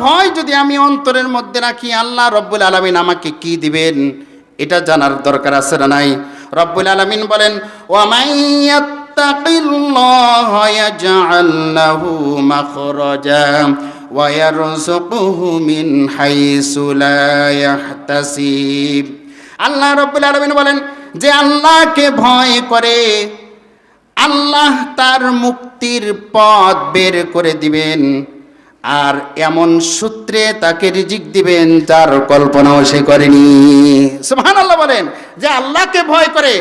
ভয় যদি আমি অন্তরের মধ্যে রাখি, আল্লাহ রব্বুল আলামিন আমাকে কি দিবেন এটা জানার দরকার আছে না নাই? রব্বুল আলামিন বলেন, ওয়া মাইয়াত্তাকিল্লাহা ইয়াজআল লাহু মাখরাজা ওয়া ইয়ারযুকুহু মিন হাইসু লা ইয়াহতাসিব। আল্লাহ রব্বুল আলামিন বলেন, যে আল্লাহকে ভয় করে আল্লাহ তার মুক্তির পথ বের করে দিবেন, আর এমন সূত্রে তাকে রিজিক দিবেন যার কল্পনাও সে করেনি। সুবহানাল্লাহ বলেন, যে আল্লাহকে ভয় করে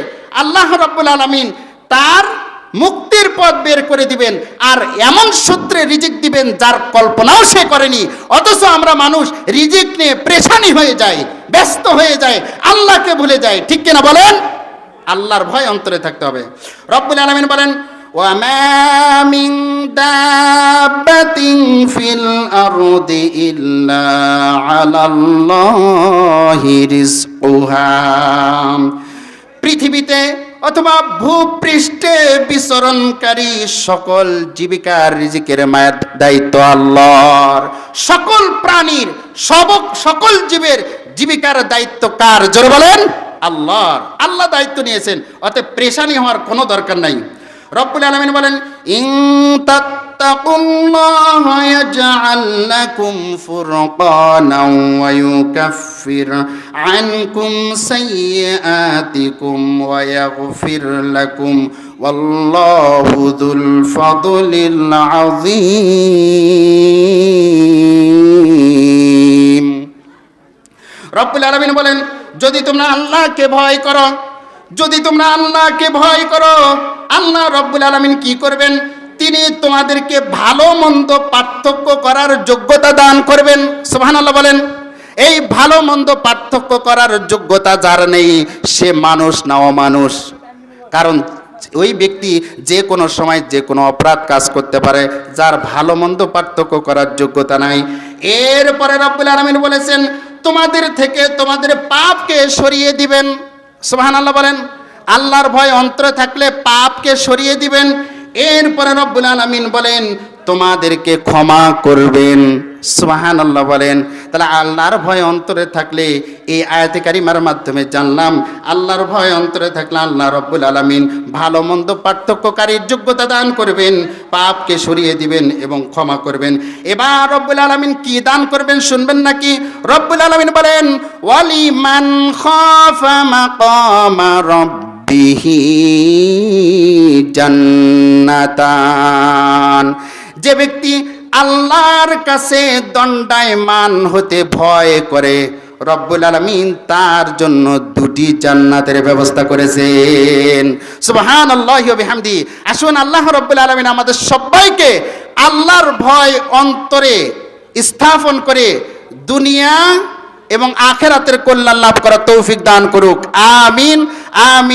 আল্লাহ রাব্বুল আলামিন তার মুক্তির পথ বের করে দিবেন, আর এমন সূত্রে রিজিক দিবেন যার কল্পনাও সে করেনি। অথচ আমরা মানুষ রিজিক নিয়ে পেরেশানি হয়ে যায়, ব্যস্ত হয়ে যায়, আল্লাহকে ভুলে যায়। ঠিক কিনা বলেন? আল্লাহর ভয় অন্তরে থাকতে হবে। রব্বুল আলামিন বলেন, ওয়া মা মিন দাব্বাতিন ফিল আরদি ইল্লা আলাল্লাহি রিজকুহা। পৃথিবীতে অথবা ভূপৃষ্ঠে বিচরণকারী সকল জীবিকার রিজিকের মায়ের দায়িত্ব আল্লাহর। সকল প্রাণীর সকল জীবের জীবিকার দায়িত্ব কার? জোরে বলেন, আল্লাহর। আল্লাহ দায়িত্ব নিয়েছেন, অতএব পেরেশানি হওয়ার কোনো দরকার নাই। রব্বুল আলামিন বলেন, ইন তাত্তাকুল্লাহা ইয়াজআল লাকুম ফুরকানাও ওয়া ইউকাফির আনকুম সাইয়্যাতিকুম ওয়া ইয়াগফির লাকুম ওয়াল্লাহু যুল ফাদলিল আযীম। রব্বুল আলামিন বলেন, যদি তোমরা আল্লাহকে ভয় করো, যদি তোমরা আল্লাহকে ভয় করো, আল্লাহ রব্বুল আলামিন কি করবেন? তিনি তোমাদেরকে ভালো মন্দ পার্থক্য করার যোগ্যতা দান করবেন। সুবহানাল্লাহ বলেন। এই ভালো মন্দ পার্থক্য করার যোগ্যতা যার নেই সে মানুষ না অমানুষ। কারণ ওই ব্যক্তি যে কোনো সময় যে কোনো অপরাধ কাজ করতে পারে, যার ভালো মন্দ পার্থক্য করার যোগ্যতা নাই। এরপরে রব্বুল আলামিন বলেছেন, তোমাদের থেকে তোমাদের পাপকে সরিয়ে দিবেন। সুবহানাল্লাহ বলেন। আল্লাহর ভয় অন্তরে থাকলে পাপকে সরিয়ে দিবেন। এরপরে রব্বুল আলামিন বলেন, তোমাদেরকে ক্ষমা করবেন। সুবহানাল্লাহ বলেন। তাহলে আল্লাহর ভয় অন্তরে থাকলে, এই আয়াতে কারিমার মাধ্যমে জানলাম, আল্লাহর ভয় অন্তরে থাকলে আল্লাহ রব্বুল আলামিন ভালো মন্দ পার্থক্যকারীর যোগ্যতা দান করবেন, পাপকে সরিয়ে দিবেন এবং ক্ষমা করবেন। এবার রব্বুল আলামিন কি দান করবেন শুনবেন নাকি? রব্বুল আলামিন বলেন, ওয়ালিমান খাফা মাকামা রাব্বিহি জান্নাতান। যে ব্যক্তি আল্লাহর কাছে দণ্ডায়মান হতে ভয় করে, রব্বুল আলামিন তার জন্য দুটি জান্নাতের ব্যবস্থা করেছেন। সুবহানাল্লাহি ওয়া বিহামদি। আসুন আল্লাহ রব্বুল আলামিন আমাদের সবাইকে আল্লাহর ভয় অন্তরে স্থাপন করে দুনিয়া এবং আখিরাতের কল্যাণ লাভ করার তৌফিক দান করুক। আমিন আমিন।